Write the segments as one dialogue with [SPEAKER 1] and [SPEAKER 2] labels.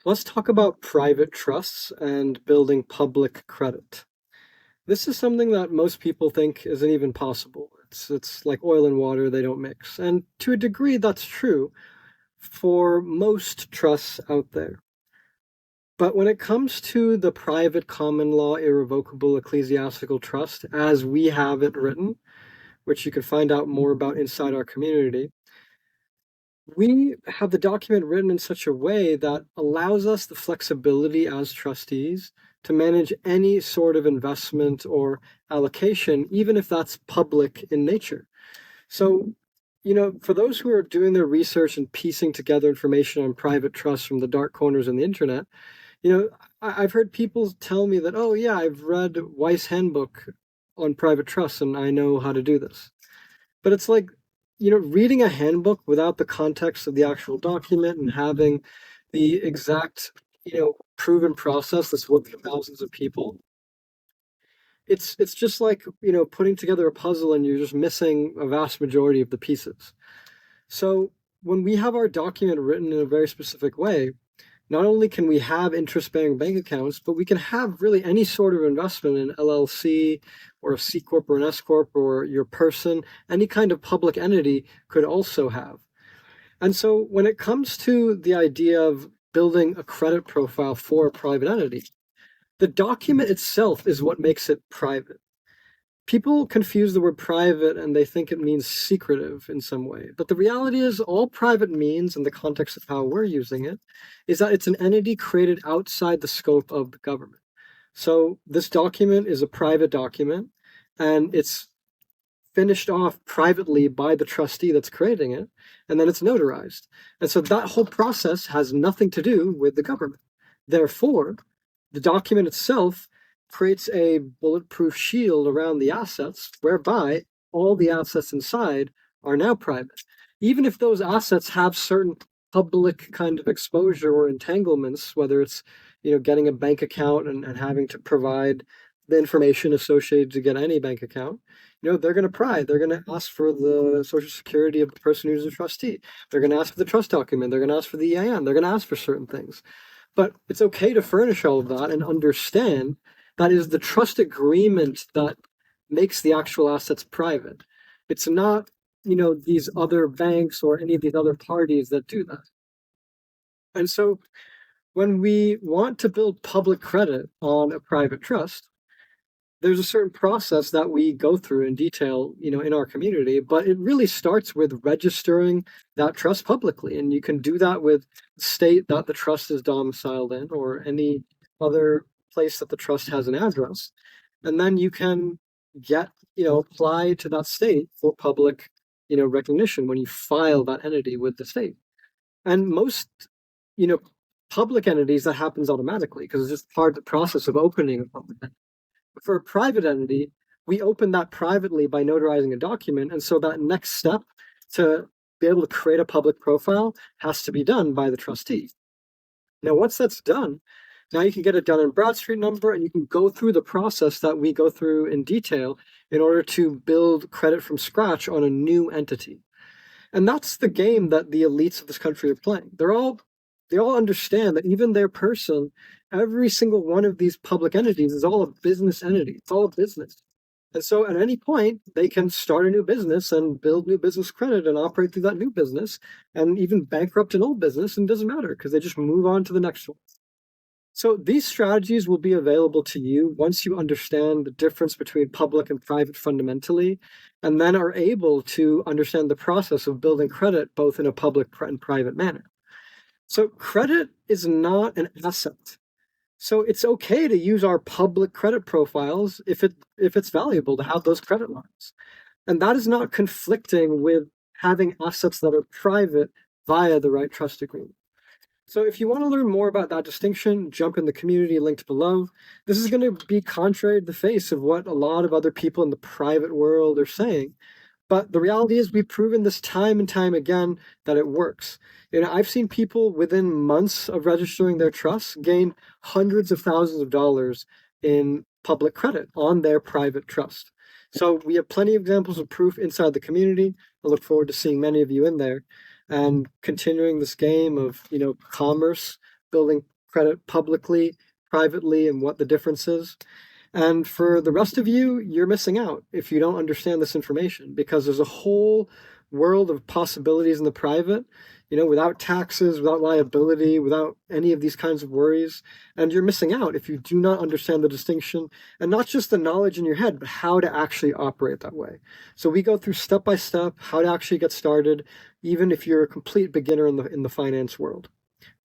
[SPEAKER 1] Let's talk about private trusts and building public credit. This is something that most people think isn't even possible. It's like oil and water, they don't mix. And to a degree, that's true for most trusts out there. But when it comes to the private common law irrevocable ecclesiastical trust, as we have it written, which you can find out more about inside our community, we have the document written in such a way that allows us the flexibility as trustees to manage any sort of investment or allocation, even if that's public in nature. So, for those who are doing their research and piecing together information on private trusts from the dark corners on the internet, I've heard people tell me that, oh, yeah, I've read Weiss Handbook on private trusts and I know how to do this. But it's like, reading a handbook without the context of the actual document and having the exact, proven process that's worked for thousands of people. It's just like, putting together a puzzle and you're just missing a vast majority of the pieces. So when we have our document written in a very specific way, not only can we have interest-bearing bank accounts, but we can have really any sort of investment in LLC or a C corp or an S corp or your person, any kind of public entity could also have. And so when it comes to the idea of building a credit profile for a private entity, the document itself is what makes it private. People confuse the word private and they think it means secretive in some way. But the reality is, all private means, in the context of how we're using it, is that it's an entity created outside the scope of the government. So this document is a private document, and it's finished off privately by the trustee that's creating it, and then it's notarized. And so that whole process has nothing to do with the government. Therefore, the document itself creates a bulletproof shield around the assets, whereby all the assets inside are now private. Even if those assets have certain public kind of exposure or entanglements, whether it's getting a bank account and having to provide the information associated to get any bank account, they're going to pry. They're going to ask for the social security of the person who's a trustee. They're going to ask for the trust document. They're going to ask for the EIN. They're going to ask for certain things. But it's okay to furnish all of that and understand that is the trust agreement that makes the actual assets private. It's not, these other banks or any of these other parties that do that. And so when we want to build public credit on a private trust, there's a certain process that we go through in detail, in our community, but it really starts with registering that trust publicly. And you can do that with the state that the trust is domiciled in or any other place that the trust has an address. And then you can apply to that state for public, recognition when you file that entity with the state. And most, you know, public entities, that happens automatically because it's just part of the process of opening a public entity. For a private entity, we open that privately by notarizing a document. And so that next step to be able to create a public profile has to be done by the trustee. Now, once that's done, now you can get it done in Bradstreet number and you can go through the process that we go through in detail in order to build credit from scratch on a new entity. And that's the game that the elites of this country are playing. They all understand that even their person, every single one of these public entities is all a business entity. It's all a business. And so at any point, they can start a new business and build new business credit and operate through that new business and even bankrupt an old business, and it doesn't matter because they just move on to the next one. So these strategies will be available to you once you understand the difference between public and private fundamentally, and then are able to understand the process of building credit both in a public and private manner. So credit is not an asset. So it's okay to use our public credit profiles if it's valuable to have those credit lines. And that is not conflicting with having assets that are private via the right trust agreement. So if you want to learn more about that distinction, jump in the community linked below. This is going to be contrary to the face of what a lot of other people in the private world are saying. But the reality is we've proven this time and time again that it works. I've seen people within months of registering their trusts gain hundreds of thousands of dollars in public credit on their private trust. So we have plenty of examples of proof inside the community. I look forward to seeing many of you in there and continuing this game of, commerce, building credit publicly, privately, and what the difference is. And for the rest of you, you're missing out if you don't understand this information because there's a whole world of possibilities in the private, without taxes, without liability, without any of these kinds of worries. And you're missing out if you do not understand the distinction and not just the knowledge in your head, but how to actually operate that way. So we go through step by step how to actually get started, even if you're a complete beginner in the finance world.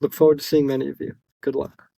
[SPEAKER 1] Look forward to seeing many of you. Good luck.